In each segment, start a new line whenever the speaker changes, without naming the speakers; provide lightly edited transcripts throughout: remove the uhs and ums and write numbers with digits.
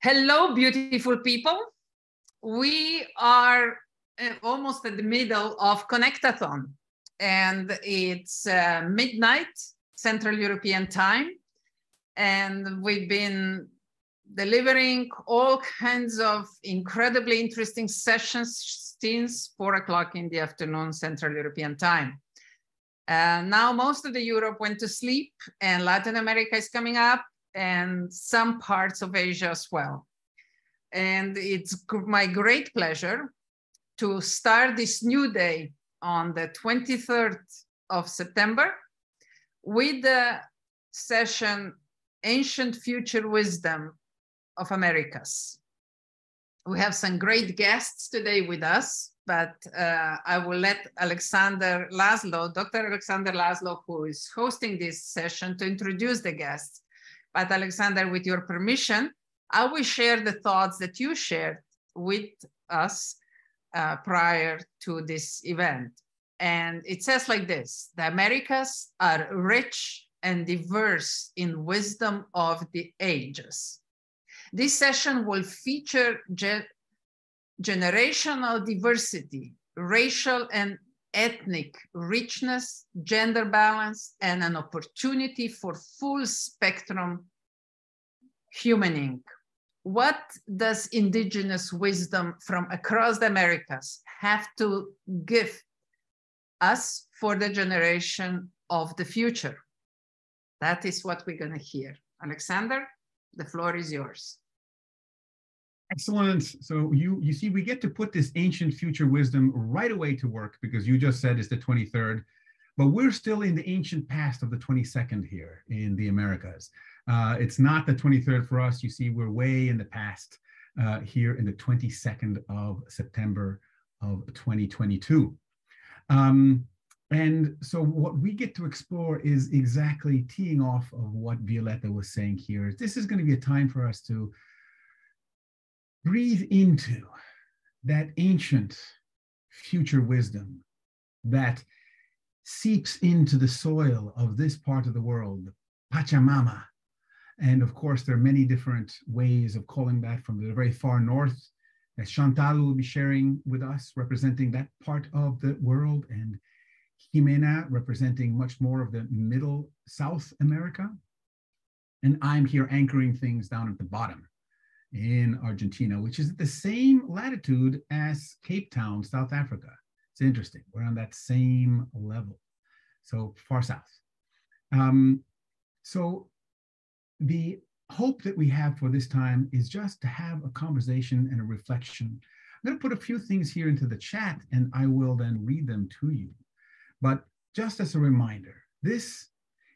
Hello, beautiful people. We are almost at the middle of Connectathon, and it's midnight Central European time. And we've been delivering all kinds of incredibly interesting sessions since 4 o'clock in the afternoon Central European time. Now most of the Europe went to sleep, and Latin America is coming up, and some parts of Asia as well. And it's my great pleasure to start this new day on the 23rd of September with the session Ancient Future Wisdom of Americas. We have some great guests today with us, but I will let Laszlo, Dr. Alexander Laszlo, who is hosting this session, to introduce the guests. But Alexander, with your permission, I will share the thoughts that you shared with us prior to this event. And it says like this: the Americas are rich and diverse in wisdom of the ages. This session will feature generational diversity, racial and ethnic richness, gender balance, and an opportunity for full spectrum humaning. What does indigenous wisdom from across the Americas have to give us for the generation of the future? That is what we're going to hear. Alexander, the floor is yours.
Excellent. So you see, we get to put this ancient future wisdom right away to work, because you just said it's the 23rd, but we're still in the ancient past of the 22nd here in the Americas. It's not the 23rd for us. You see, we're way in the past here in the 22nd of September of 2022. And so what we get to explore is exactly teeing off of what Violetta was saying here. This is going to be a time for us to breathe into that ancient future wisdom that seeps into the soil of this part of the world, Pachamama. And of course, there are many different ways of calling that from the very far north, as Chantal will be sharing with us, representing that part of the world, and Jimena representing much more of the middle South America. And I'm here anchoring things down at the bottom in Argentina, which is at the same latitude as Cape Town, South Africa. It's interesting. We're on that same level, so far south. So the hope that we have for this time is just to have a conversation and a reflection. I'm going to put a few things here into the chat, and I will then read them to you. But just as a reminder, this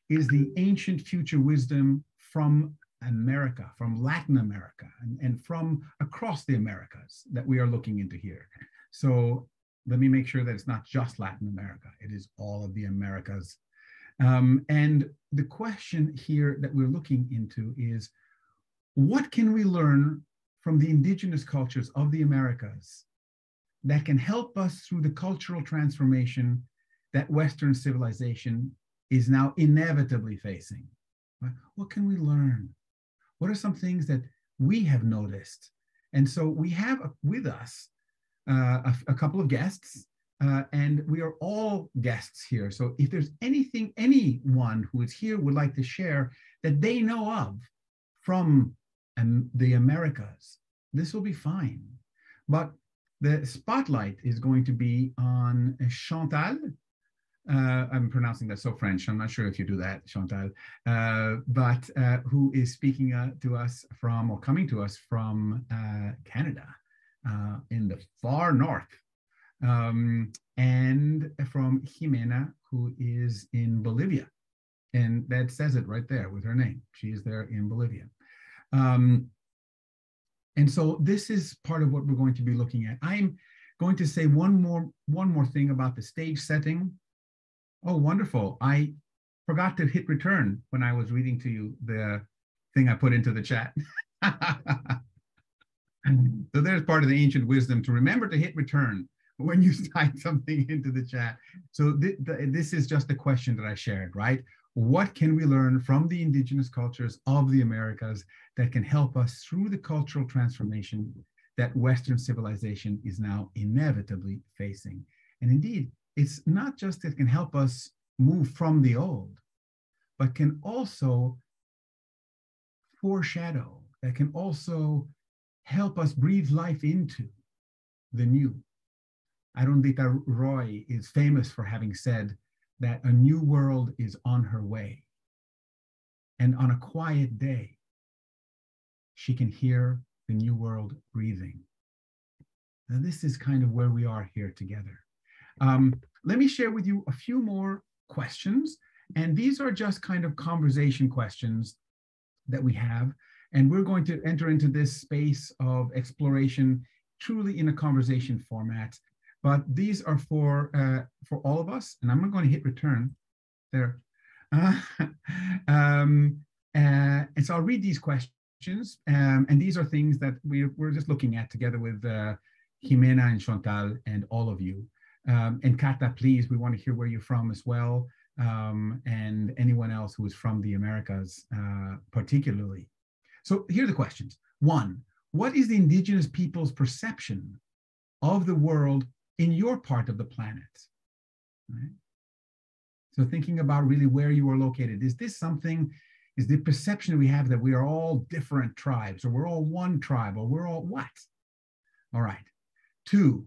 is the ancient future wisdom from America, from Latin America, and from across the Americas that we are looking into here. So let me make sure that it's not just Latin America. It is all of the Americas. And the question here that we're looking into is, what can we learn from the indigenous cultures of the Americas that can help us through the cultural transformation that Western civilization is now inevitably facing? What can we learn? What are some things that we have noticed? And so we have with us a couple of guests, and we are all guests here. So if there's anyone who is here would like to share that they know of from the Americas, this will be fine. But the spotlight is going to be on Chantal. I'm pronouncing that so French. I'm not sure if you do that, Chantal, but who is speaking to us from, or coming to us from Canada in the far north. And from Jimena, who is in Bolivia. And that says it right there with her name. She is there in Bolivia. And so this is part of what we're going to be looking at. I'm going to say one more thing about the stage setting. Oh, wonderful. I forgot to hit return when I was reading to you the thing I put into the chat. So there's part of the ancient wisdom, to remember to hit return when you type something into the chat. So this is just a question that I shared, right? What can we learn from the indigenous cultures of the Americas that can help us through the cultural transformation that Western civilization is now inevitably facing? And indeed, it's not just that it can help us move from the old, but can also foreshadow, that can also help us breathe life into the new. Arundhati Roy is famous for having said that a new world is on her way. And on a quiet day, she can hear the new world breathing. Now, this is kind of where we are here together. Let me share with you a few more questions. And these are just kind of conversation questions that we have. And we're going to enter into this space of exploration truly in a conversation format. But these are for all of us. And I'm not going to hit return there. And so I'll read these questions. And these are things that we're just looking at together with Jimena and Chantal and all of you. And Kata, please, we want to hear where you're from as well. And anyone else who is from the Americas particularly. So here are the questions. 1, what is the indigenous people's perception of the world in your part of the planet? Right? So thinking about really where you are located, is the perception we have that we are all different tribes, or we're all one tribe, or we're all what? All right. 2,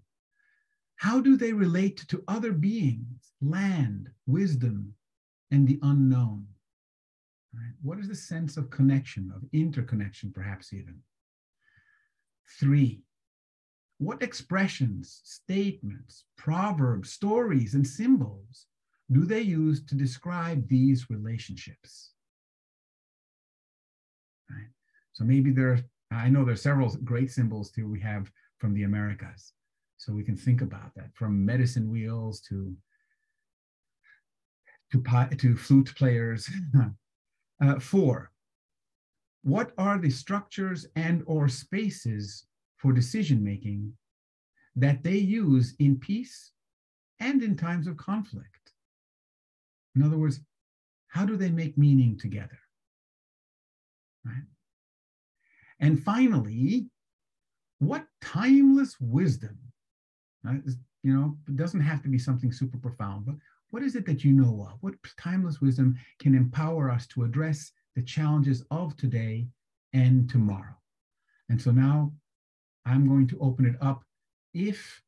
how do they relate to other beings, land, wisdom, and the unknown? Right? What is the sense of connection, of interconnection, perhaps even? 3, what expressions, statements, proverbs, stories, and symbols do they use to describe these relationships? Right? So maybe I know there's several great symbols too we have from the Americas. So we can think about that, from medicine wheels to flute players. 4, what are the structures and or spaces for decision-making that they use in peace and in times of conflict? In other words, how do they make meaning together? Right? And finally, what timeless wisdom, right? It doesn't have to be something super profound, but what is it that you know of? What timeless wisdom can empower us to address the challenges of today and tomorrow? And so now I'm going to open it up. If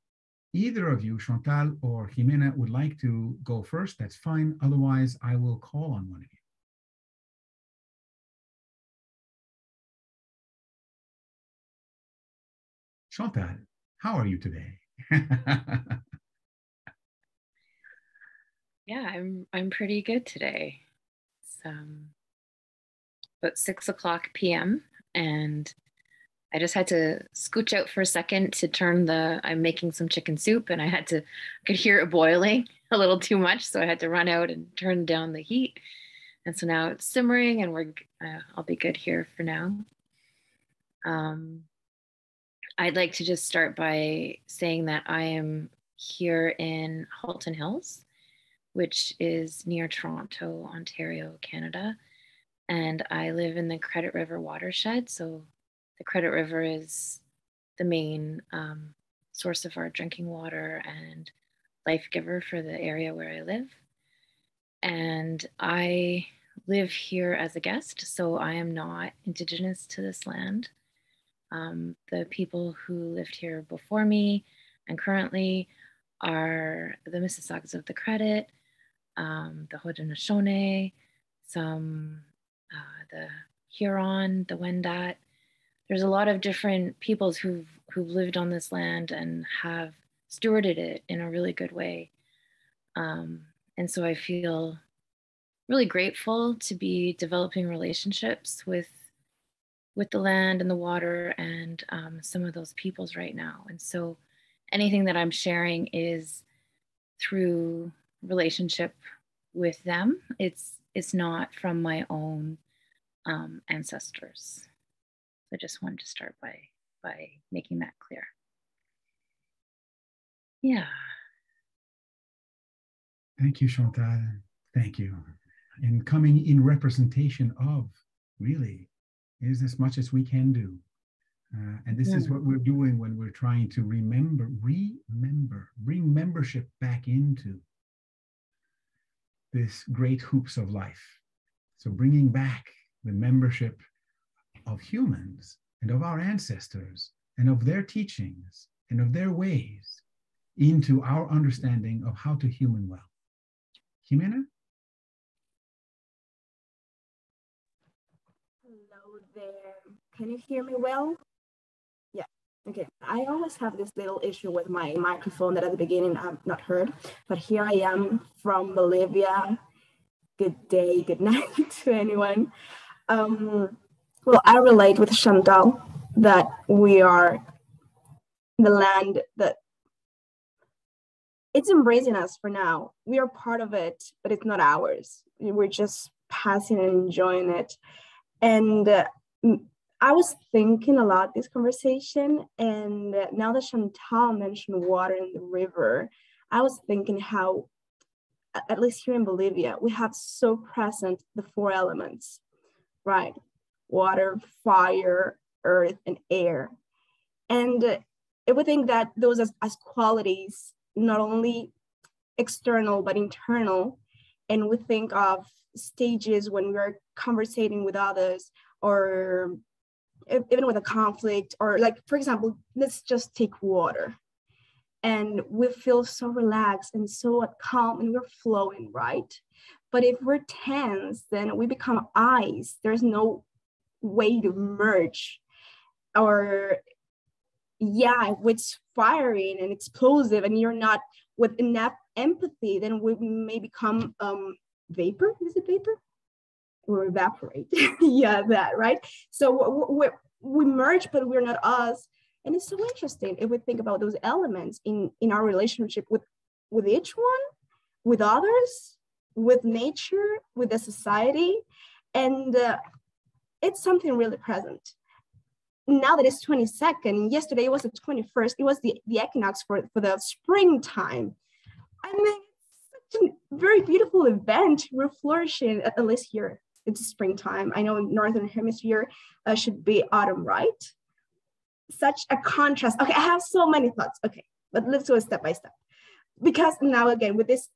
either of you, Chantal or Jimena, would like to go first, that's fine. Otherwise, I will call on one of you. Chantal, how are you today?
Yeah, I'm pretty good today. It's about 6:00 p.m. and I just had to scooch out for a second to turn I'm making some chicken soup, and I could hear it boiling a little too much, so I had to run out and turn down the heat. And so now it's simmering, and I'll be good here for now. I'd like to just start by saying that I am here in Halton Hills, which is near Toronto, Ontario, Canada. And I live in the Credit River watershed. So the Credit River is the main source of our drinking water and life giver for the area where I live. And I live here as a guest, so I am not Indigenous to this land. The people who lived here before me and currently are the Mississaugas of the Credit, the Haudenosaunee, some the Huron, the Wendat. There's a lot of different peoples who've lived on this land and have stewarded it in a really good way. And so I feel really grateful to be developing relationships with the land and the water and some of those peoples right now. And so anything that I'm sharing is through relationship with them. It's not from my own ancestors. I just wanted to start by making that clear. Yeah.
Thank you, Chantal. Thank you. and coming in representation of, really, is as much as we can do. And this is what we're doing when we're trying to remember, bring membership back into this great hoops of life. So bringing back the membership of humans and of our ancestors and of their teachings and of their ways into our understanding of how to human well. Jimena?
Hello there. Can you hear me well? Yeah. Okay. I always have this little issue with my microphone that at the beginning I've not heard, but here I am from Bolivia. Good day, good night to anyone. Well, I relate with Chantal that we are the land that it's embracing us for now. We are part of it, but it's not ours. We're just passing and enjoying it. And I was thinking a lot this conversation, and now that Chantal mentioned water in the river, I was thinking how, at least here in Bolivia, we have so present the four elements, right? Water, fire, earth, and air. And if we think that those as qualities, not only external, but internal, and we think of stages when we're conversating with others, or even with a conflict, or like, for example, let's just take water. And we feel so relaxed and so calm and we're flowing, right? But if we're tense, then we become ice. There's no way to merge. Or yeah, if it's firing and explosive and you're not with enough empathy, then we may become vapor. Is it vapor? Or evaporate. Yeah, that, right? So we merge, but we're not us. And it's so interesting if we think about those elements in our relationship with each one, with others, with nature, with the society. And it's something really present. Now that it's 22nd, yesterday was the 21st, it was the equinox for the springtime. I mean, it's such a very beautiful event. We're flourishing, at least here, it's springtime. I know Northern Hemisphere should be autumn, right? Such a contrast. Okay, I have so many thoughts. Okay, but let's go step by step. Because now again, with this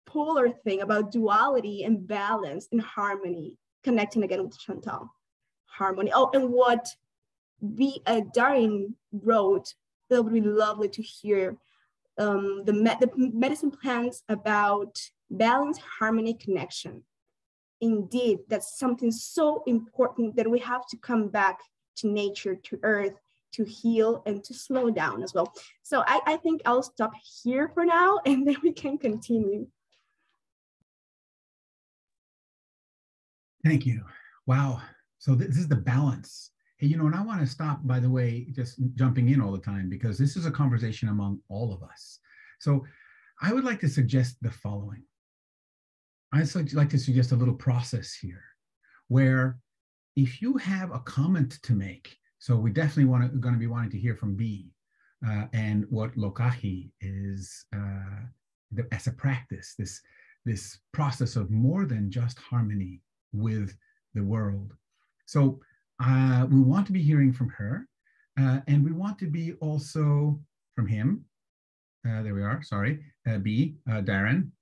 polar thing about duality and balance and harmony, connecting again with Chantal, harmony. Oh, and what Darin wrote, that would be lovely to hear the medicine plants about balance, harmony, connection. Indeed, that's something so important that we have to come back to nature, to earth, to heal and to slow down as well. So I think I'll stop here for now and then we can continue.
Thank you. Wow. So this is the balance. Hey, you know, and I want to stop, by the way, just jumping in all the time, because this is a conversation among all of us. So I would like to suggest the following. I'd like to suggest a little process here where if you have a comment to make, so we definitely going to be wanting to hear from B and what Lokahi is as a practice, this process of more than just harmony with the world. So we want to be hearing from her and we want to be also from him. There we are, sorry, B, Darin,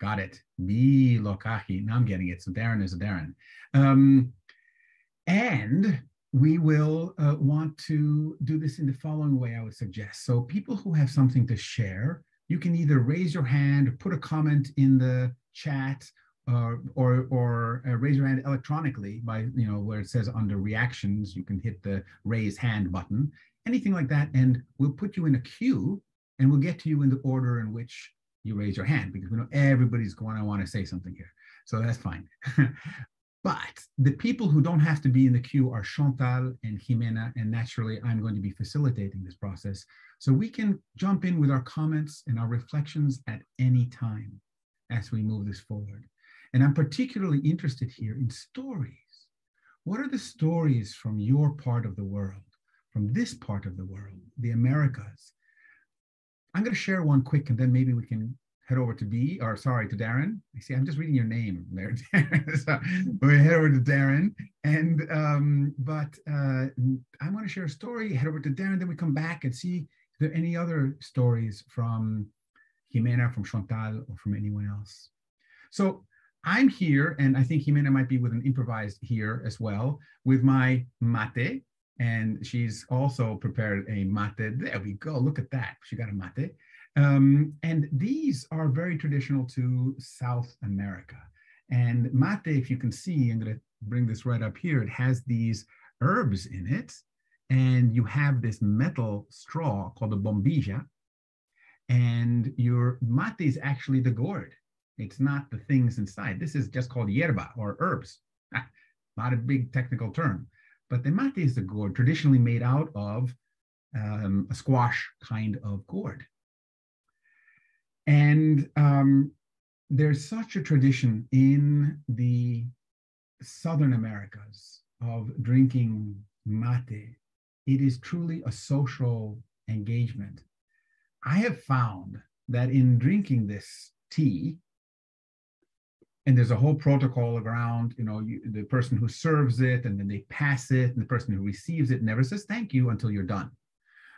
got it. B, Lokahi, now I'm getting it. So Darin is a Darin. And we will want to do this in the following way, I would suggest. So people who have something to share, you can either raise your hand or put a comment in the chat or raise your hand electronically by, you know, where it says under reactions, you can hit the raise hand button, anything like that. And we'll put you in a queue and we'll get to you in the order in which you raise your hand, because we know everybody's going to want to say something here. So that's fine. But the people who don't have to be in the queue are Chantal and Jimena, and naturally I'm going to be facilitating this process. So we can jump in with our comments and our reflections at any time as we move this forward. And I'm particularly interested here in stories. What are the stories from your part of the world, from this part of the world, the Americas? I'm going to share one quick, and then maybe we can head over to to Darren. I see, I'm just reading your name there, Darren. So we head over to Darren. And, I want to share a story, head over to Darren, then we come back and see if there are any other stories from Jimena, from Chantal, or from anyone else. So I'm here, and I think Jimena might be with an improvised here as well, with my mate, and she's also prepared a mate. There we go, look at that, she got a mate. And these are very traditional to South America. And mate, if you can see, I'm gonna bring this right up here, it has these herbs in it, and you have this metal straw called a bombilla, and your mate is actually the gourd. It's not the things inside. This is just called hierba, or herbs. Not a big technical term, but the mate is the gourd, traditionally made out of a squash kind of gourd. And there's such a tradition in the Southern Americas of drinking mate. It is truly a social engagement. I have found that in drinking this tea, and there's a whole protocol around, the person who serves it, and then they pass it, and the person who receives it never says thank you until you're done.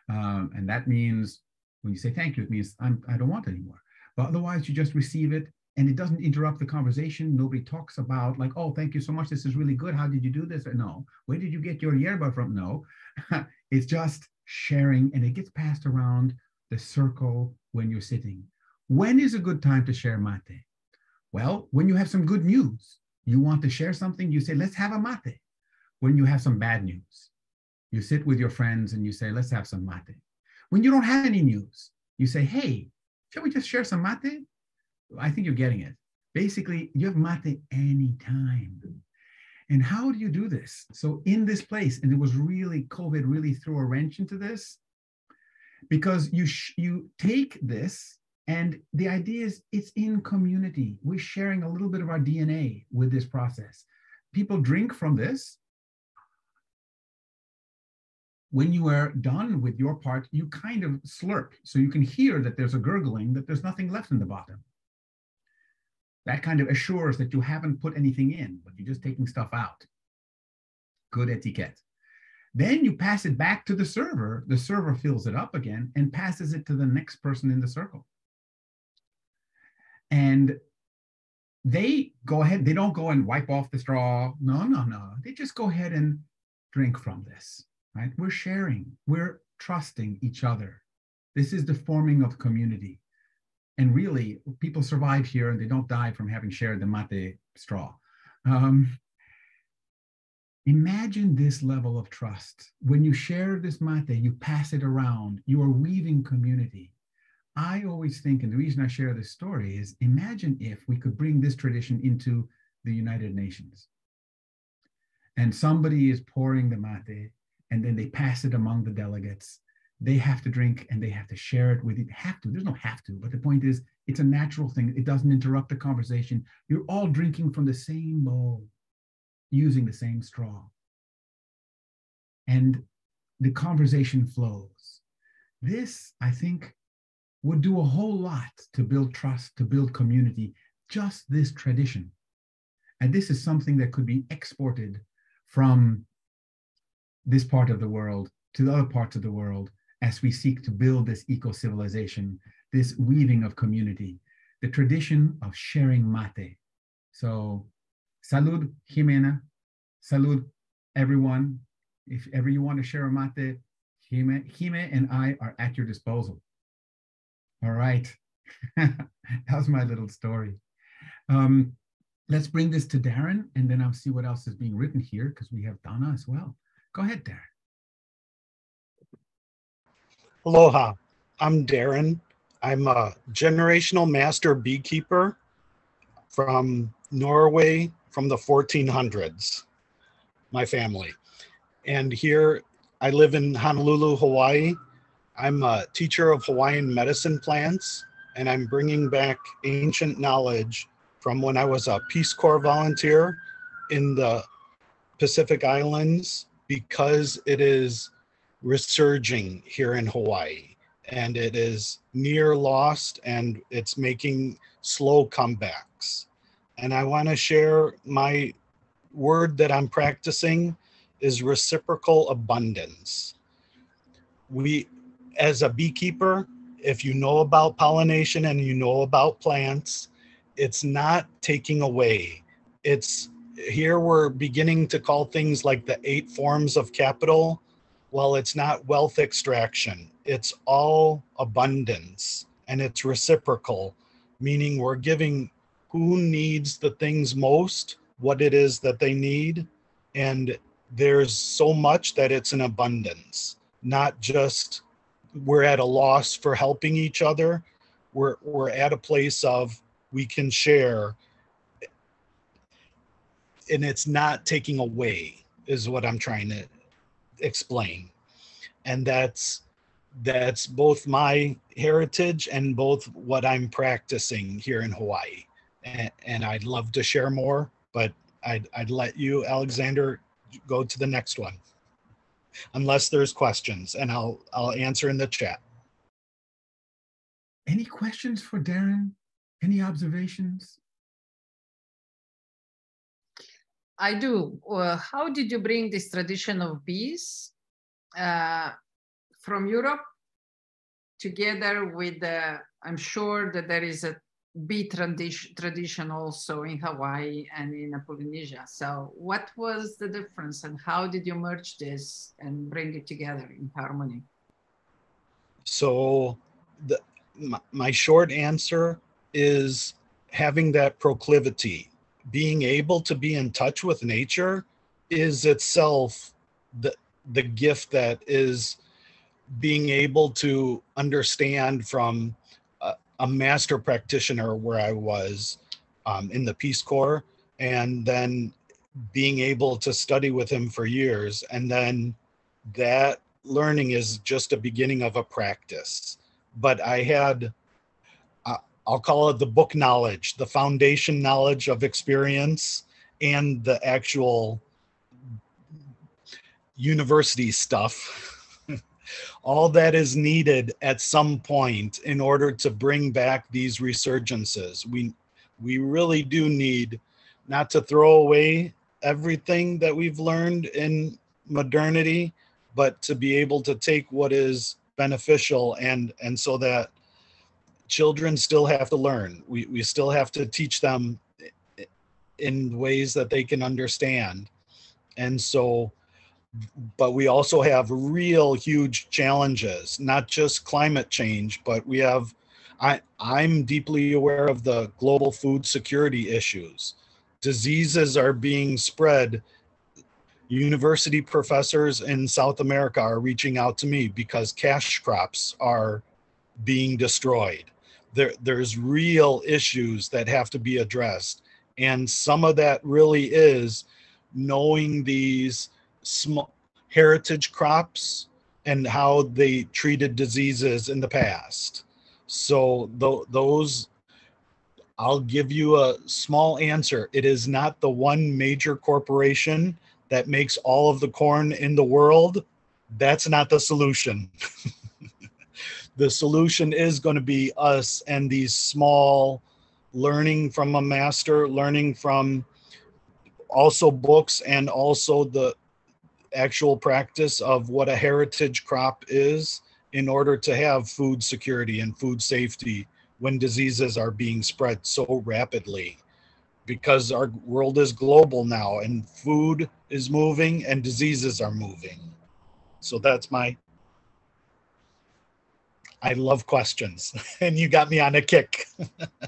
And that means, when you say thank you, it means I don't want it anymore. But otherwise, you just receive it, and it doesn't interrupt the conversation. Nobody talks about like, oh, thank you so much, this is really good. How did you do this? Or, no. Where did you get your yerba from? No. It's just sharing, and it gets passed around the circle when you're sitting. When is a good time to share mate? Well, when you have some good news, you want to share something, you say, let's have a mate. When you have some bad news, you sit with your friends and you say, let's have some mate. When you don't have any news, you say, hey, shall we just share some mate? I think you're getting it. Basically, you have mate anytime. And how do you do this? So in this place, and it was really, COVID really threw a wrench into this, because you take this, and the idea is it's in community. We're sharing a little bit of our DNA with this process. People drink from this. When you are done with your part, you kind of slurp. So you can hear that there's a gurgling, that there's nothing left in the bottom. That kind of assures that you haven't put anything in, but you're just taking stuff out. Good etiquette. Then you pass it back to the server fills it up again and passes it to the next person in the circle. And they go ahead, they don't go and wipe off the straw. No. They just go ahead and drink from this, right? We're sharing, we're trusting each other. This is the forming of community. And really, people survive here and they don't die from having shared the mate straw. Imagine this level of trust. When you share this mate, you pass it around, you are weaving community. I always think, and the reason I share this story is, imagine if we could bring this tradition into the United Nations. And somebody is pouring the mate, and then they pass it among the delegates. They have to drink, and they have to share it with it. Have to, there's no have to, but the point is, it's a natural thing. It doesn't interrupt the conversation. You're all drinking from the same bowl, using the same straw. And the conversation flows. This, I think, would do a whole lot to build trust, to build community, just this tradition. And this is something that could be exported from this part of the world to the other parts of the world as we seek to build this eco-civilization, this weaving of community, the tradition of sharing mate. So, salud, Jimena. Salud, everyone. If ever you want to share a mate, Jime and I are at your disposal. All right, that was my little story. Let's bring this to Darren, and then I'll see what else is being written here, because we have Donna as well. Go ahead, Darren.
Aloha, I'm Darren. I'm a generational master beekeeper from Norway from the 1400s, my family. And here I live in Honolulu, Hawaii. I'm a teacher of Hawaiian medicine plants, and I'm bringing back ancient knowledge from when I was a Peace Corps volunteer in the Pacific Islands, because it is resurging here in Hawaii. and it is near lost, and it's making slow comebacks. And I want to share my word that I'm practicing is reciprocal abundance. We, as a beekeeper, if you know about pollination and you know about plants, it's not taking away. It's here we're beginning to call things like the 8 forms of capital. Well, it's not wealth extraction. It's all abundance, and it's reciprocal, meaning we're giving who needs the things most, what it is that they need. And there's so much that it's an abundance, not just we're at a loss for helping each other. We're at a place of we can share, and it's not taking away, is what I'm trying to explain. And that's both my heritage and both what I'm practicing here in Hawaii. And I'd love to share more, but I'd let you, Alexander, go to the next one, unless there's questions, and I'll answer in the chat.
Any questions for Darren? Any observations?
I do. How did you bring this tradition of bees from Europe together with I'm sure that there is a bee tradition also in Hawaii and in Polynesia. So what was the difference, and how did you merge this and bring it together in harmony?
So my short answer is having that proclivity. Being able to be in touch with nature is itself the gift that is being able to understand from a master practitioner where I was in the Peace Corps, and then being able to study with him for years. And then that learning is just a beginning of a practice. But I had, I'll call it the book knowledge, the foundation knowledge of experience, and the actual university stuff. All that is needed at some point in order to bring back these resurgences. We really do need not to throw away everything that we've learned in modernity, but to be able to take what is beneficial, and so that children still have to learn. We still have to teach them in ways that they can understand. And so, but we also have real huge challenges, not just climate change, but we have, I'm deeply aware of the global food security issues. Diseases are being spread. University professors in South America are reaching out to me because cash crops are being destroyed. There's real issues that have to be addressed. And some of that really is knowing these small heritage crops and how they treated diseases in the past. So those, I'll give you a small answer. It is not the one major corporation that makes all of the corn in the world. That's not the solution. The solution is going to be us and these small, learning from a master, learning from also books, and also the actual practice of what a heritage crop is in order to have food security and food safety when diseases are being spread so rapidly. Because our world is global now, and food is moving and diseases are moving. So that's I love questions, and you got me on a kick.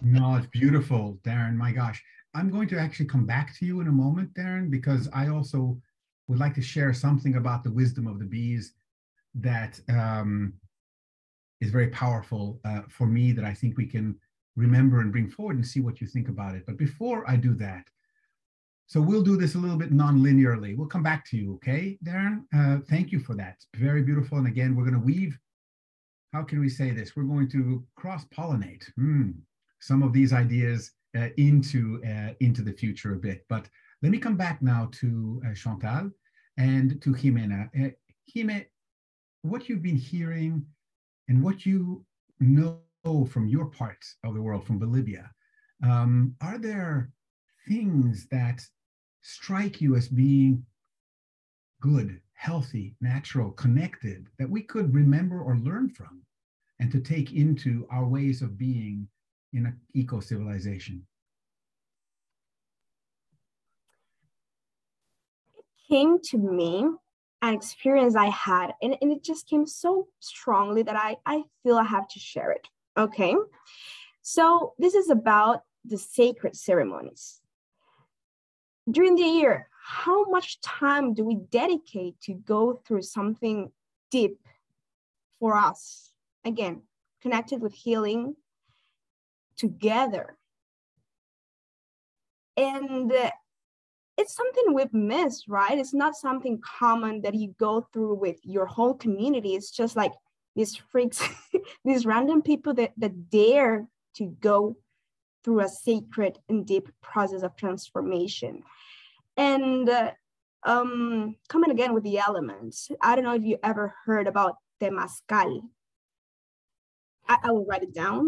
No, it's beautiful, Darren. My gosh. I'm going to actually come back to you in a moment, Darren, because I also would like to share something about the wisdom of the bees that is very powerful for me, that I think we can remember and bring forward and see what you think about it. But before I do that, so we'll do this a little bit non-linearly. We'll come back to you, okay, Darren? Thank you for that. It's very beautiful. And again, we're going to weave, how can we say this? We're going to cross-pollinate some of these ideas into the future a bit. But let me come back now to Chantal and to Jimena. Jime, what you've been hearing and what you know from your part of the world, from Bolivia, are there things that strike you as being good, healthy, natural, connected, that we could remember or learn from and to take into our ways of being in an eco-civilization?
It came to me an experience I had, and it just came so strongly that I feel I have to share it. Okay, so this is about the sacred ceremonies. During the year, how much time do we dedicate to go through something deep for us? Again, connected with healing together. And it's something we've missed, right? It's not something common that you go through with your whole community. It's just like these freaks, these random people that dare to go through a sacred and deep process of transformation. And coming again with the elements, I don't know if you ever heard about temazcal. I will write it down.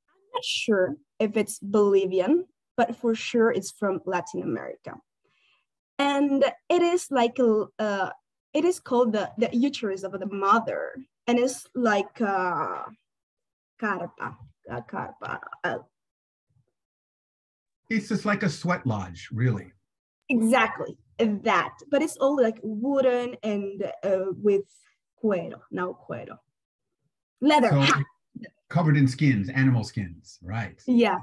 I'm not sure if it's Bolivian, but for sure it's from Latin America. And it is like, it is called the uterus of the mother. And it's like carpa.
It's just like a sweat lodge, really.
Exactly that, but it's all like wooden and with cuero, leather.
So covered in skins, animal skins, right?
Yeah.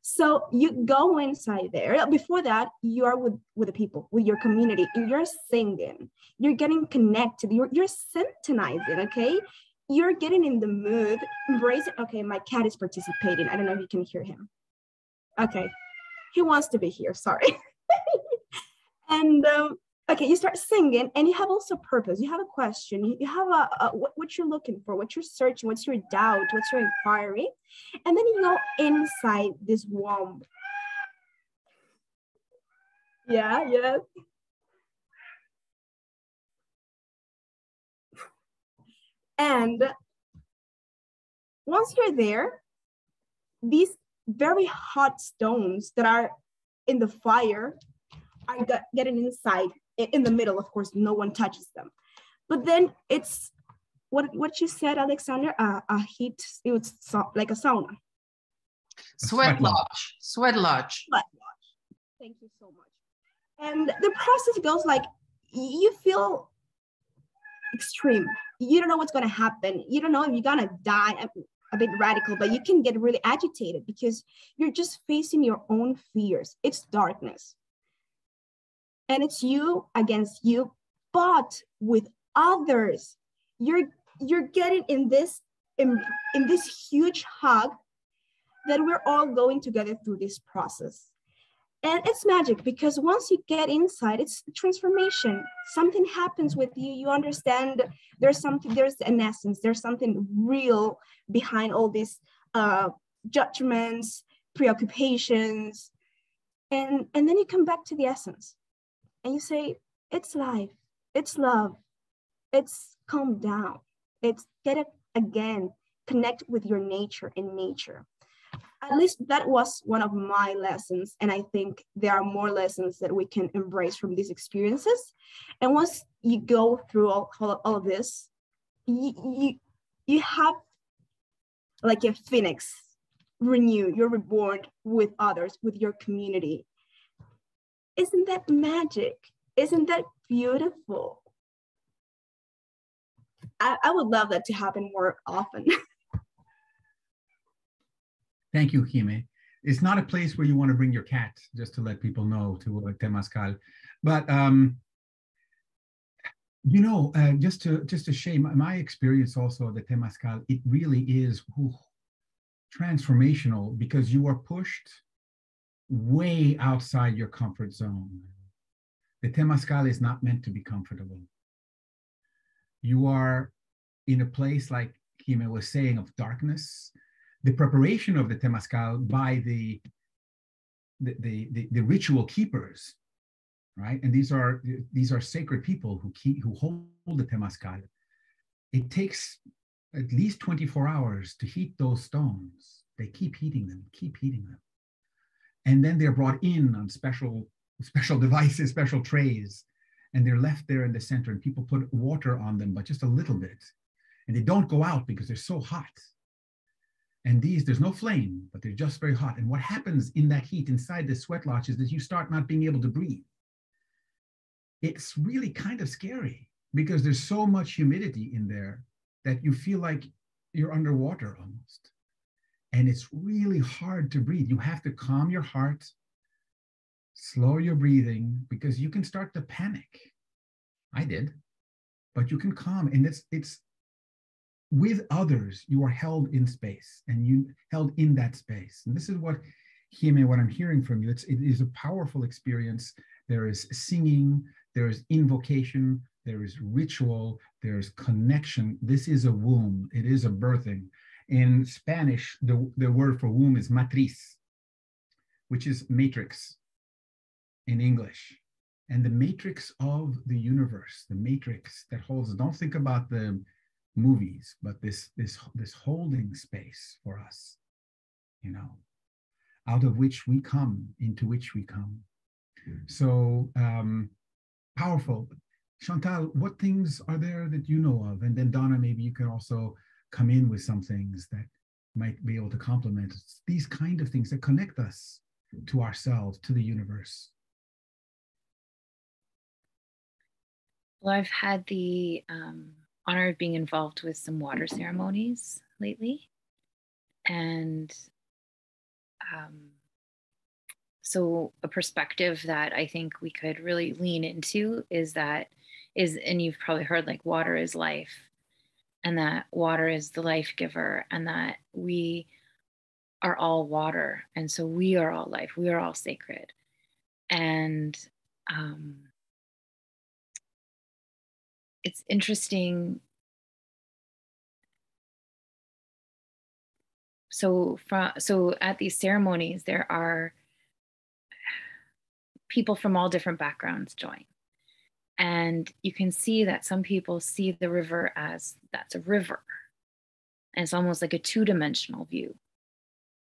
So you go inside there. Before that, you are with the people, with your community, and you're singing, you're getting connected, you're synchronizing, okay? You're getting in the mood, embracing. Okay, my cat is participating. I don't know if you can hear him. Okay, he wants to be here, sorry. And okay, you start singing, and you have also purpose. You have a question. You have what you're looking for, what you're searching, what's your doubt, what's your inquiry. And then you go inside this womb. Yeah. And once you're there, these very hot stones that are in the fire are getting inside. In the middle, of course, no one touches them. But then it's what you said, Alexander, a heat, it was like a sauna.
Sweat lodge.
Thank you so much. And the process goes like, you feel extreme. You don't know what's going to happen. You don't know if you're going to die. A bit radical, but you can get really agitated because you're just facing your own fears. It's darkness. And it's you against you, but with others. You're getting in this huge hug that we're all going together through this process. And it's magic because once you get inside, it's transformation. Something happens with you. You understand there's an essence, there's something real behind all these judgments, preoccupations. And then you come back to the essence and you say, it's life, it's love, it's calm down, it's get it again, connect with your nature and nature. At least that was one of my lessons. And I think there are more lessons that we can embrace from these experiences. And once you go through all of this, you have like a phoenix, renew, you're reborn with others, with your community. Isn't that magic? Isn't that beautiful? I would love that to happen more often.
Thank you, 𝐀𝐦𝐞𝐫𝐢𝐜. It's not a place where you want to bring your cat, just to let people know, to temazcal. But you know, just to share my experience also of the temazcal, it really is transformational because you are pushed way outside your comfort zone. The temazcal is not meant to be comfortable. You are in a place, like 𝐀𝐽 was saying, of darkness. The preparation of the temazcal by the ritual keepers right? And these are sacred people who hold the temazcal. It takes at least 24 hours to heat those stones. They keep heating them. And then they're brought in on special devices, special trays, and they're left there in the center, and people put water on them, but just a little bit. And they don't go out because they're so hot. And there's no flame, but they're just very hot. And what happens in that heat inside the sweat lodge is that you start not being able to breathe. It's really kind of scary because there's so much humidity in there that you feel like you're underwater almost. And it's really hard to breathe. You have to calm your heart, slow your breathing, because you can start to panic. I did, but you can calm. And it's with others, you are held in space, and you held in that space. And this is what I'm hearing from you. It is a powerful experience. There is singing, there is invocation, there is ritual, there is connection. This is a womb. It is a birthing. In Spanish, the word for womb is matriz, which is matrix in English. And the matrix of the universe, the matrix that holds, don't think about the movies, but this holding space for us, out of which we come, into which we come. So powerful. Chantal, what things are there that you know of? And then Donna, maybe you can also come in with some things that might be able to complement these kind of things that connect us to ourselves, to the universe.
Well, I've had the honor of being involved with some water ceremonies lately. And so a perspective that I think we could really lean into and you've probably heard, like, water is life, and that water is the life giver, and that we are all water. And so we are all life, we are all sacred. And it's interesting. So at these ceremonies, there are people from all different backgrounds join. And you can see that some people see the river as that's a river. And it's almost like a two-dimensional view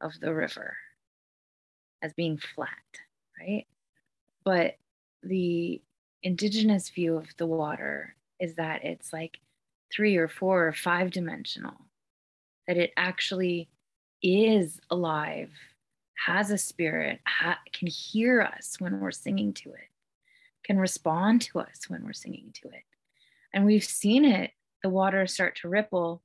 of the river as being flat, right? But the indigenous view of the water is that it's like 3 or 4 or 5-dimensional, that it actually is alive, has a spirit, can hear us when we're singing to it, can respond to us when we're singing to it. And we've seen it, the water start to ripple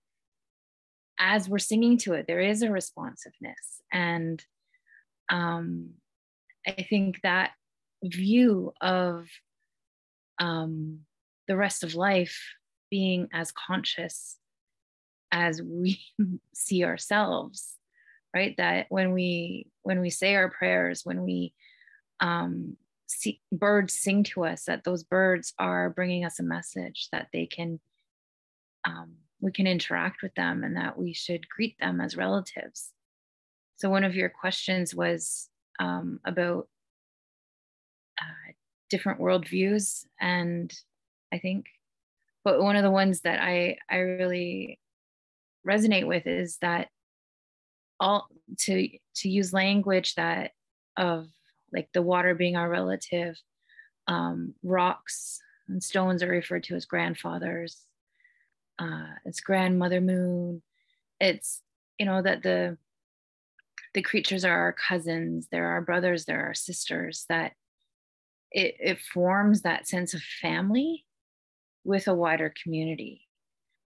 as we're singing to it. There is a responsiveness. And I think that view of the rest of life being as conscious as we see ourselves, right? That when we say our prayers, when we see birds sing to us, that those birds are bringing us a message, that they can, we can interact with them, and that we should greet them as relatives. So one of your questions was about different worldviews, and I think, but one of the ones that I really resonate with is that all to use language that of like the water being our relative, rocks and stones are referred to as grandfathers, it's grandmother moon. It's, that the creatures are our cousins, they're our brothers, they're our sisters, that it forms that sense of family with a wider community.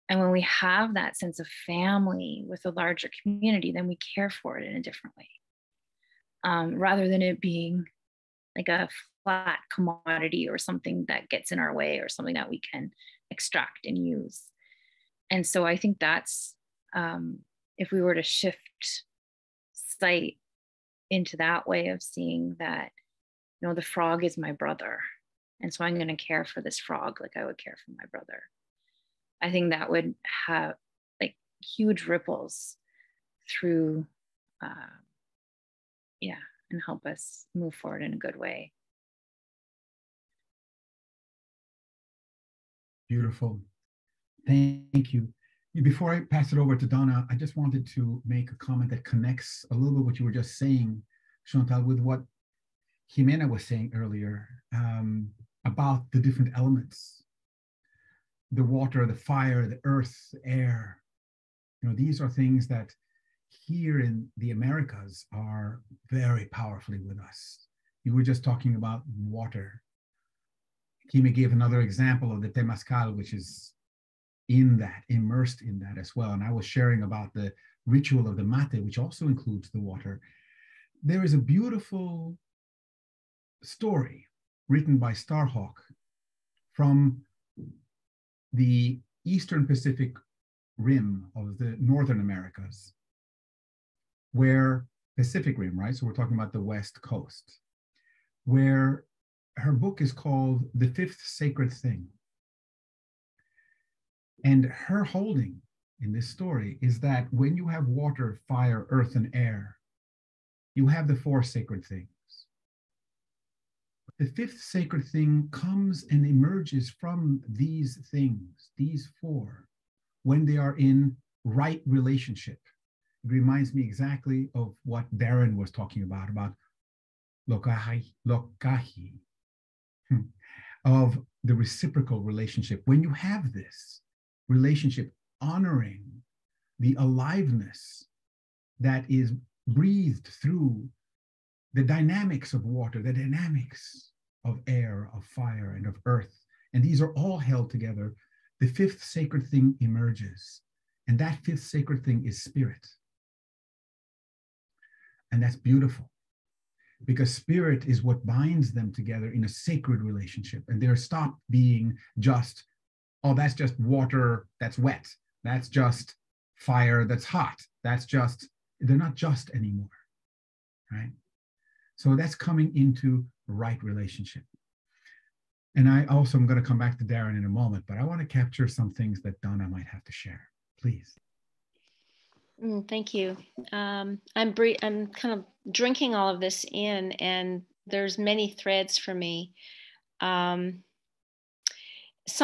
And when we have that sense of family with a larger community, then we care for it in a different way, rather than it being like a flat commodity or something that gets in our way or something that we can extract and use. And so I think that's, if we were to shift sight into that way of seeing that, the frog is my brother, and so I'm going to care for this frog like I would care for my brother. I think that would have like huge ripples through, and help us move forward in a good way.
Beautiful. Thank you. Before I pass it over to Donna, I just wanted to make a comment that connects a little bit what you were just saying, Chantal, with what Jimena was saying earlier about the different elements, the water, the fire, the earth, the air. You know, these are things that here in the Americas are very powerfully with us. You were just talking about water. Ķīmē gave another example of the temazcal, which is in that, immersed in that as well. And I was sharing about the ritual of the mate, which also includes the water. There is a beautiful story written by Starhawk from the Eastern Pacific rim of the Northern Americas, where Pacific Rim, right? So we're talking about the West Coast, where her book is called The Fifth Sacred Thing. And her holding in this story is that when you have water, fire, earth, and air, you have the four sacred things. The fifth sacred thing comes and emerges from these things, these four, when they are in right relationship. It reminds me exactly of what Darren was talking about 𝐂𝐤𝐬𝐜𝐿𝐿, of the reciprocal relationship. When you have this relationship honoring the aliveness that is breathed through the dynamics of water, the dynamics of air, of fire, and of earth, and these are all held together, the fifth sacred thing emerges. And that fifth sacred thing is spirit. And that's beautiful, because spirit is what binds them together in a sacred relationship. And they're stopped being just, oh, that's just water that's wet. That's just fire that's hot. That's just, they're not just anymore, right? So that's coming into right relationship. And I also am going to come back to Darren in a moment, but I want to capture some things that Donna might have to share. Please.
Thank you. I'm kind of drinking all of this in, and there's many threads for me. Some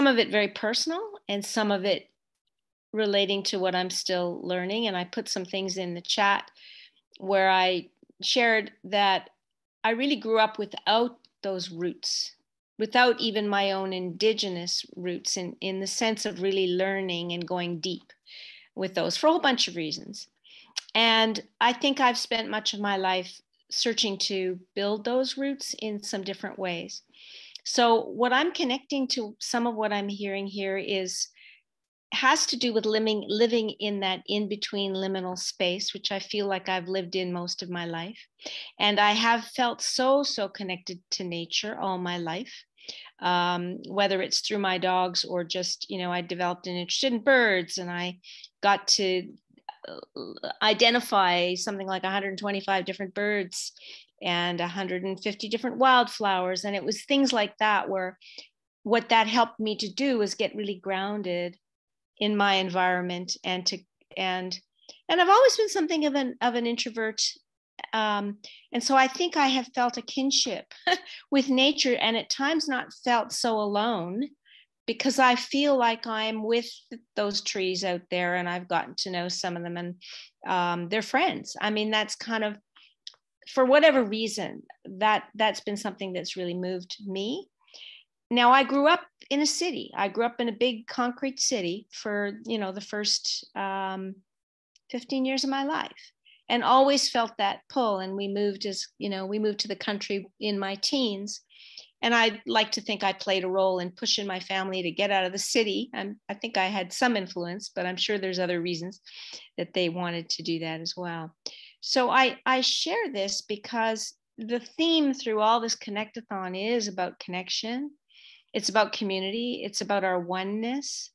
of it very personal, and some of it relating to what I'm still learning. And I put some things in the chat where I shared that I really grew up without those roots, without even my own indigenous roots, in the sense of really learning and going deep with those for a whole bunch of reasons. And I think I've spent much of my life searching to build those roots in some different ways. So what I'm connecting to, some of what I'm hearing here has to do with living in that in-between liminal space, which I feel like I've lived in most of my life. And I have felt so connected to nature all my life, whether it's through my dogs or just, I developed an interest in birds, and I got to identify something like 125 different birds and 150 different wildflowers. And it was things like that where what that helped me to do was get really grounded in my environment, and I've always been something of an introvert, and so I think I have felt a kinship with nature, and at times not felt so alone, because I feel like I'm with those trees out there, and I've gotten to know some of them, and they're friends. I mean, that's kind of, for whatever reason, that's been something that's really moved me. Now, I grew up in a city. I grew up in a big concrete city for, the first 15 years of my life, and always felt that pull. And we moved to the country in my teens. And I like to think I played a role in pushing my family to get out of the city. And I think I had some influence, but I'm sure there's other reasons that they wanted to do that as well. So I share this because the theme through all this Connect-a-thon is about connection. It's about community. It's about our oneness,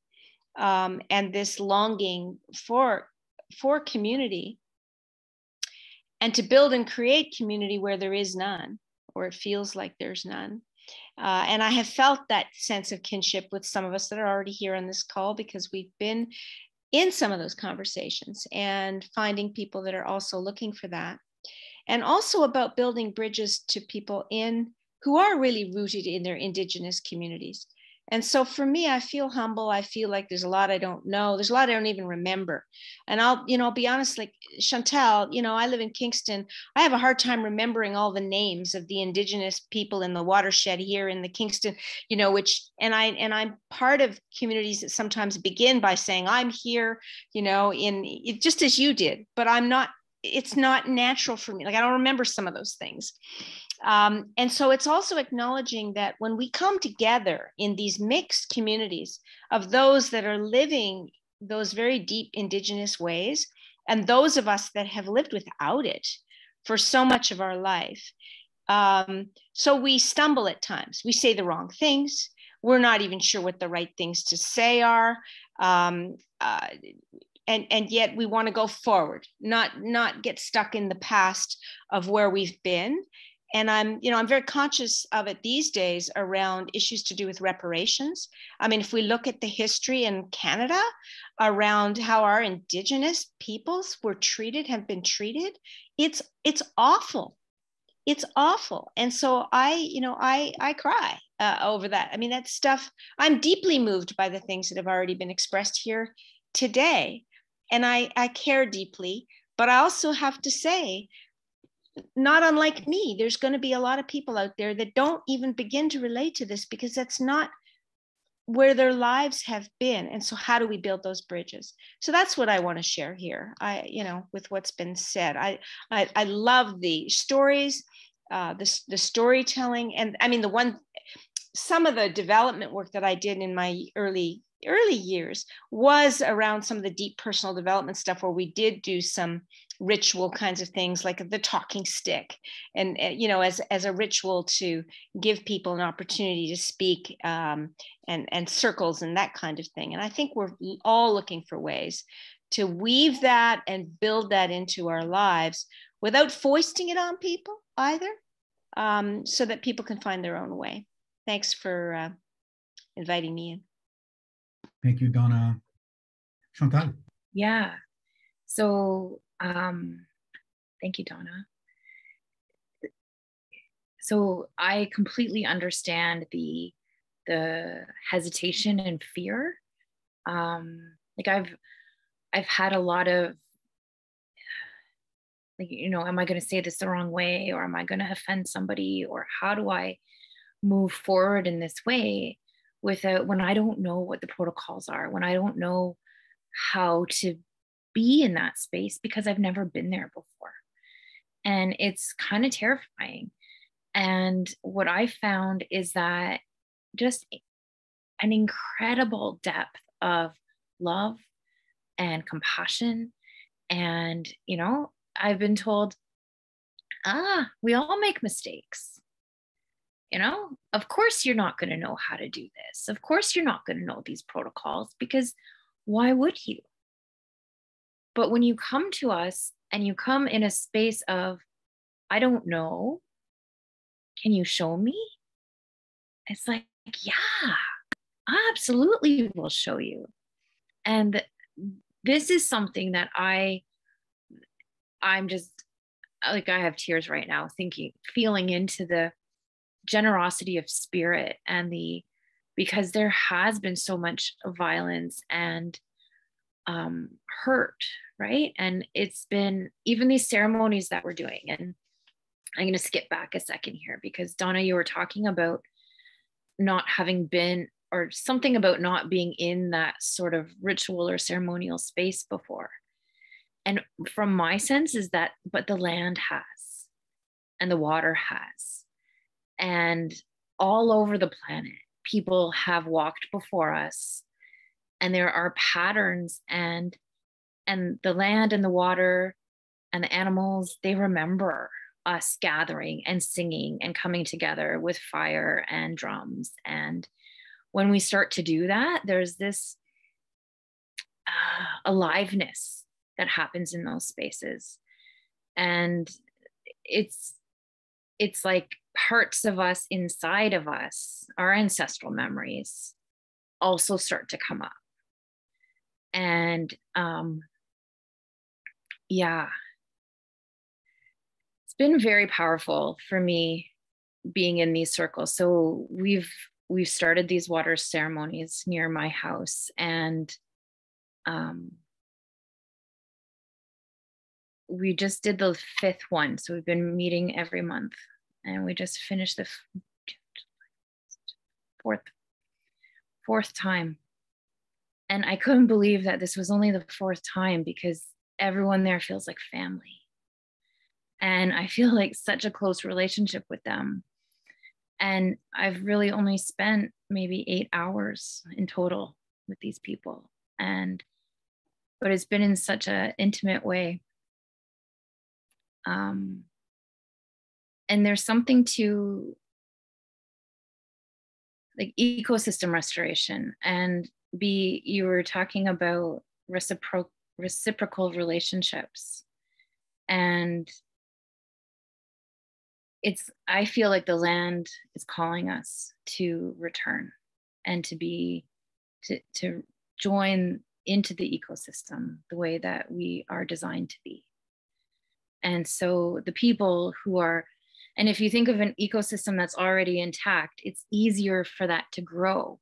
and this longing for community, and to build and create community where there is none, or it feels like there's none. And I have felt that sense of kinship with some of us that are already here on this call, because we've been in some of those conversations and finding people that are also looking for that. And also about building bridges to people who are really rooted in their indigenous communities.
And so for me, I feel humble. I feel like there's a lot I don't know. There's a lot I don't even remember. And I'll be honest, like Chantal, I live in Kingston. I have a hard time remembering all the names of the Indigenous people in the watershed here in the Kingston, and I'm part of communities that sometimes begin by saying, I'm here, just as you did, but I'm not, it's not natural for me. Like, I don't remember some of those things. And so it's also acknowledging that when we come together in these mixed communities of those that are living those very deep Indigenous ways, and those of us that have lived without it for so much of our life. So we stumble at times. We say the wrong things. We're not even sure what the right things to say are. And yet we want to go forward, not get stuck in the past of where we've been. And I'm very conscious of it these days around issues to do with reparations. I mean, if we look at the history in Canada around how our Indigenous peoples were treated, have been treated, it's awful. It's awful. And so I cry over that. I mean, that stuff, I'm deeply moved by the things that have already been expressed here today. And I care deeply, but I also have to say, not unlike me, there's going to be a lot of people out there that don't even begin to relate to this because that's not where their lives have been. And so how do we build those bridges? So that's what I want to share here. With what's been said, I love the stories, the storytelling. And I mean, some of the development work that I did in my early years was around some of the deep personal development stuff where we did do some ritual kinds of things like the talking stick and as a ritual to give people an opportunity to speak, and circles and that kind of thing. And I think we're all looking for ways to weave that and build that into our lives without foisting it on people either, so that people can find their own way. Thanks for inviting me in.
Thank you, Donna. Chantal.
Yeah. So thank you, Donna. So I completely understand the hesitation and fear. Like I've had a lot of am I going to say this the wrong way, or am I going to offend somebody, or how do I move forward in this way when I don't know what the protocols are, when I don't know how to be in that space because I've never been there before. And it's kind of terrifying. And what I found is that just an incredible depth of love and compassion. And, I've been told, we all make mistakes. Of course you're not going to know how to do this. Of course you're not going to know these protocols, because why would you? But when you come to us and you come in a space of, I don't know, can you show me? It's like, yeah, I absolutely will show you. And this is something that I'm just like, I have tears right now feeling into the generosity of spirit and because there has been so much violence and hurt, right? And it's been even these ceremonies that we're doing. And I'm going to skip back a second here because Donna, you were talking about not having been, or something about not being in that sort of ritual or ceremonial space before. And from my sense is that, but the land has, and the water has, and all over the planet, people have walked before us, and there are patterns, and the land and the water and the animals, they remember us gathering and singing and coming together with fire and drums. And when we start to do that, there's this aliveness that happens in those spaces. And it's like parts of us inside of us, our ancestral memories, also start to come up. And yeah, it's been very powerful for me being in these circles. So we've we started these water ceremonies near my house, and we just did the 5th one. So we've been meeting every month, and we just finished the fourth time. And I couldn't believe that this was only the 4th time, because everyone there feels like family. And I feel like such a close relationship with them. And I've really only spent maybe 8 hours in total with these people. But it's been in such an intimate way. And there's something to like ecosystem restoration, and you were talking about reciprocal relationships. And I feel like the land is calling us to return and to join into the ecosystem the way that we are designed to be. And so the people who are, and if you think of an ecosystem that's already intact, it's easier for that to grow,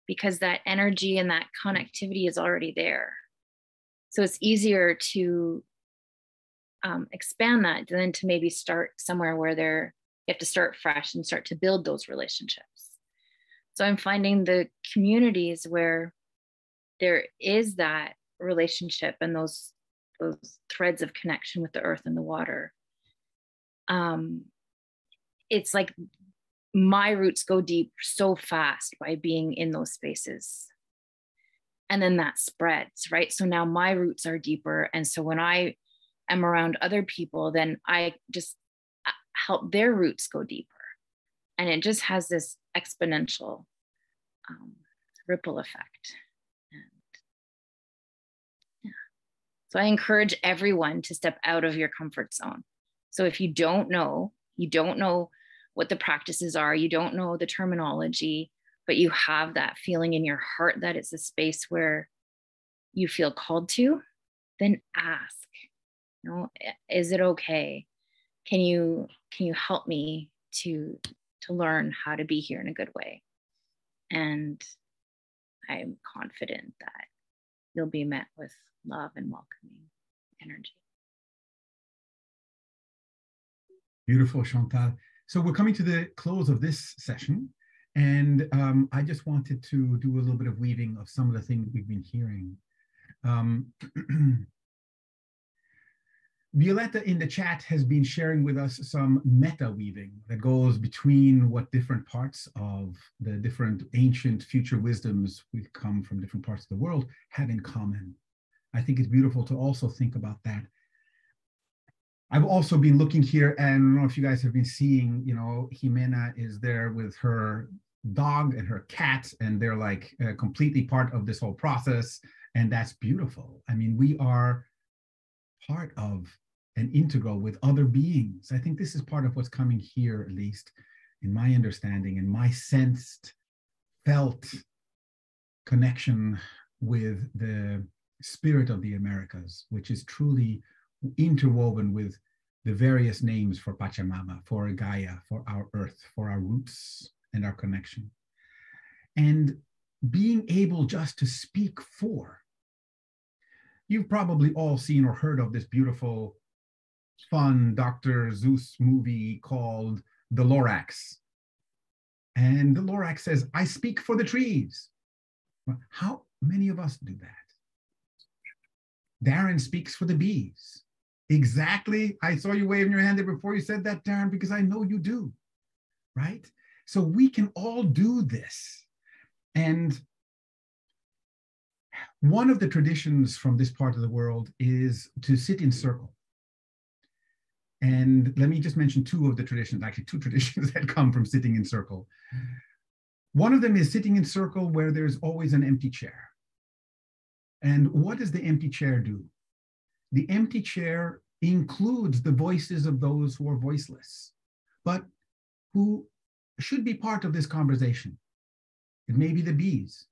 because that energy and that connectivity is already there. So it's easier to expand that than to maybe start somewhere where you have to start fresh and start to build those relationships. So I'm finding the communities where there is that relationship and those threads of connection with the earth and the water. It's like my roots go deep so fast by being in those spaces. And then that spreads, right? So now my roots are deeper. And so when I am around other people, then I just help their roots go deeper. And it just has this exponential ripple effect. And yeah. So I encourage everyone to step out of your comfort zone. So if you don't know what the practices are, you don't know the terminology, but you have that feeling in your heart that it's a space where you feel called to, then ask, is it okay? Can you help me to learn how to be here in a good way? And I'm confident that you'll be met with love and welcoming energy.
Beautiful, Chantal. So we're coming to the close of this session, and I just wanted to do a little bit of weaving of some of the things we've been hearing. Violetta in the chat has been sharing with us some meta weaving that goes between what different parts of the different ancient future wisdoms we've come from different parts of the world have in common. I think it's beautiful to also think about that. I've also been looking here, and I don't know if you guys have been seeing, Jimena is there with her dog and her cat, and they're like completely part of this whole process. And that's beautiful. I mean, we are part of and integral with other beings. I think this is part of what's coming here, at least in my understanding and my sensed, felt connection with the spirit of the Americas, which is truly interwoven with the various names for Pachamama, for Gaia, for our earth, for our roots and our connection. And being able just to speak for. You've probably all seen or heard of this beautiful, fun Dr. Seuss movie called The Lorax. And the Lorax says, I speak for the trees. Well, how many of us do that? Darren speaks for the bees. Exactly. I saw you waving your hand there before you said that, Darren, because I know you do, right? So we can all do this. And one of the traditions from this part of the world is to sit in circle. And let me just mention two of the traditions, actually two traditions that come from sitting in circle. One of them is sitting in circle where there's always an empty chair. And what does the empty chair do? The empty chair includes the voices of those who are voiceless, but who should be part of this conversation. It may be the bees.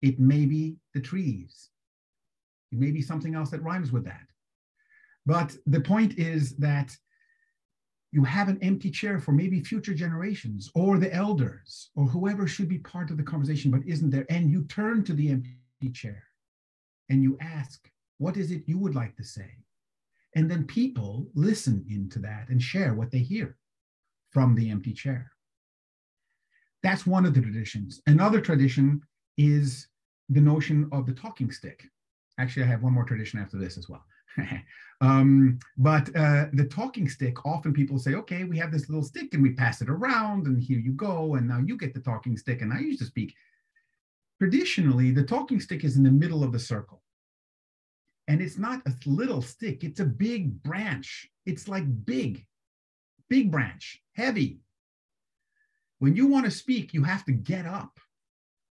It may be the trees. It may be something else that rhymes with that. But the point is that You have an empty chair for maybe future generations or the elders or whoever should be part of the conversation but isn't there. And you turn to the empty chair and you ask, what is it you would like to say? And then people listen into that and share what they hear from the empty chair. That's one of the traditions. Another tradition is the notion of the talking stick. Actually, I have one more tradition after this as well. But the talking stick, often people say, okay, we have this little stick and we pass it around and here you go. And now you get the talking stick and I used to speak. Traditionally, the talking stick is in the middle of the circle. And it's not a little stick, it's a big branch. It's like big branch, heavy. When you want to speak, you have to get up,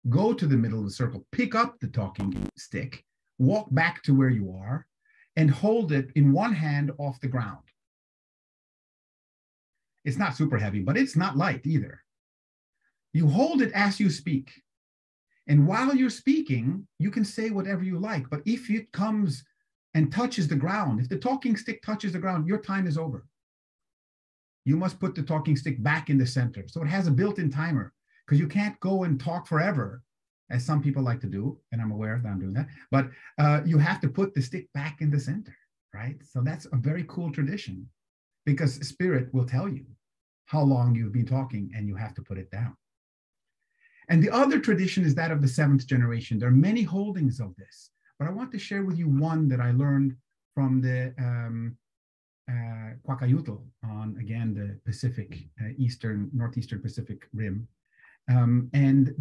go to the middle of the circle, pick up the talking stick, walk back to where you are, and hold it in one hand off the ground. It's not super heavy, but it's not light either. You hold it as you speak. And while you're speaking, you can say whatever you like. But if it comes and touches the ground, if the talking stick touches the ground, your time is over. You must put the talking stick back in the center. So it has a built-in timer because you can't go and talk forever, as some people like to do. And I'm aware that I'm doing that. But you have to put the stick back in the center, right? So that's a very cool tradition because spirit will tell you how long you've been talking and you have to put it down. And the other tradition is that of the seventh generation. There are many holdings of this, but I want to share with you one that I learned from the 𝐂𝐤𝐞𝐫𝐢𝐜𝐚 on, again, the Pacific, northeastern Pacific rim. And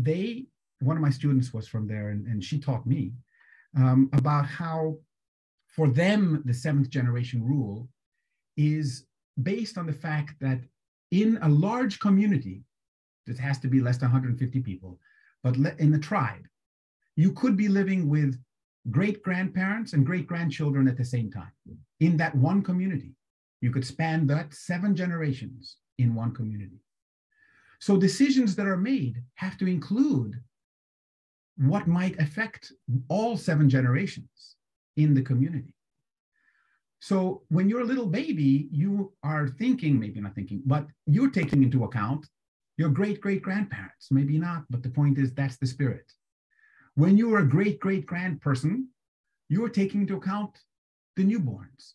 one of my students was from there, and she taught me about how for them, the seventh generation rule is based on the fact that in a large community, it has to be less than 150 people, but in a tribe, you could be living with great-grandparents and great-grandchildren at the same time. In that one community, you could span that 7 generations in one community. So decisions that are made have to include what might affect all 7 generations in the community. So when you're a little baby, you are thinking, maybe not thinking, but you're taking into account your great-great-grandparents, maybe not, but the point is that's the spirit. When you are a great-great-grand person, you're taking into account the newborns.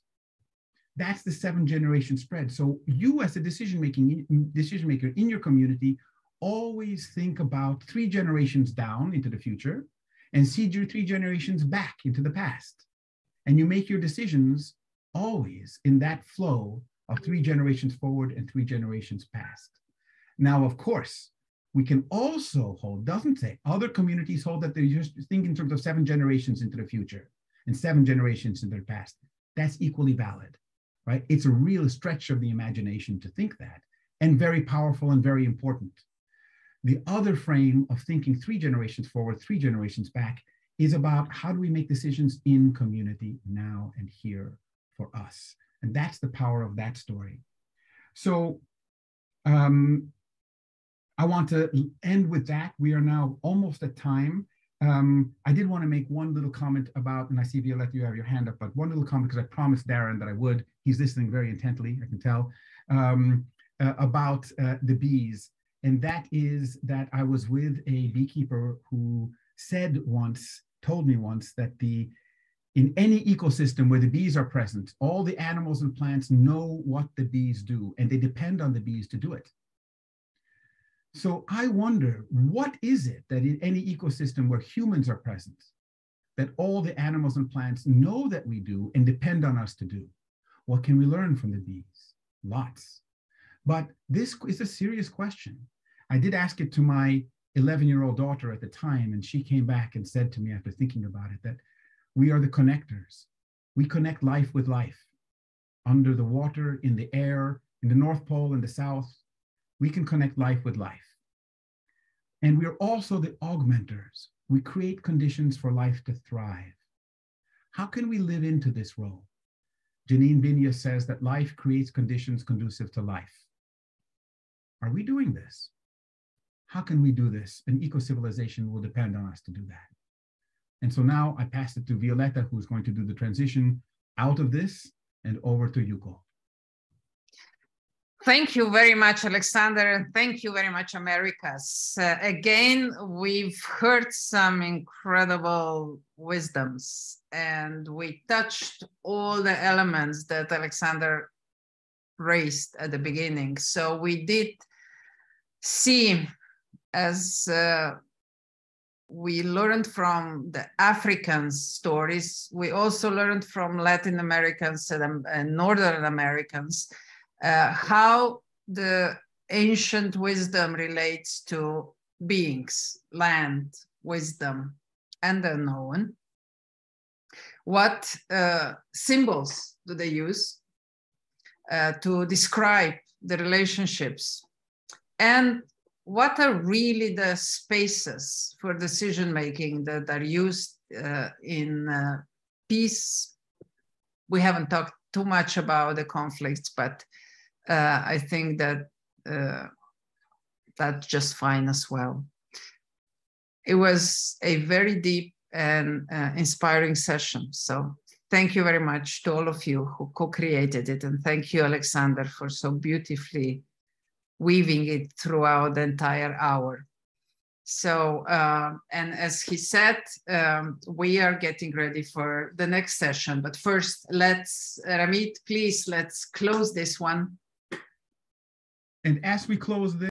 That's the 7-generation spread. So you as a decision maker in your community always think about 3 generations down into the future and see your 3 generations back into the past. And you make your decisions always in that flow of 3 generations forward and 3 generations past. Now, of course, we can also hold, doesn't say, other communities hold that they just think in terms of 7 generations into the future and 7 generations into the past. That's equally valid, right? It's a real stretch of the imagination to think that, and very powerful and very important. The other frame of thinking 3 generations forward, 3 generations back is about how do we make decisions in community now and here for us. And that's the power of that story. So I want to end with that. We are now almost at time. I did want to make one little comment about, and I see Violetta, you have your hand up, but one little comment because I promised Darren that I would. He's listening very intently, I can tell, about the bees. And that is that I was with a beekeeper who told me once that in any ecosystem where the bees are present, all the animals and plants know what the bees do, and they depend on the bees to do it. So I wonder, what is it that in any ecosystem where humans are present, that all the animals and plants know that we do and depend on us to do? What can we learn from the bees? Lots. But this is a serious question. I did ask it to my 11-year-old daughter at the time, and she came back and said to me after thinking about it that we are the connectors. We connect life with life. Under the water, in the air, in the North Pole, in the South, we can connect life with life. And we are also the augmenters. We create conditions for life to thrive. How can we live into this role? Janine Benyus says that life creates conditions conducive to life. Are we doing this? How can we do this? An eco-civilization will depend on us to do that. And so now I pass it to Violetta, who's going to do the transition out of this and over to Yuko.
Thank you very much, Alexander, and thank you very much, Americas. Again, we've heard some incredible wisdoms, and we touched all the elements that Alexander raised at the beginning. So we did see, as we learned from the African stories, we also learned from Latin Americans and Northern Americans how the ancient wisdom relates to beings, land, wisdom, and the unknown. What symbols do they use to describe the relationships? And what are really the spaces for decision-making that are used in peace? We haven't talked too much about the conflicts, but I think that that's just fine as well. It was a very deep and inspiring session. So thank you very much to all of you who co-created it. And thank you, Alexander, for so beautifully weaving it throughout the entire hour. So, and as he said, we are getting ready for the next session. But first, let's, Ramit, please, let's close this one.
And as we close this,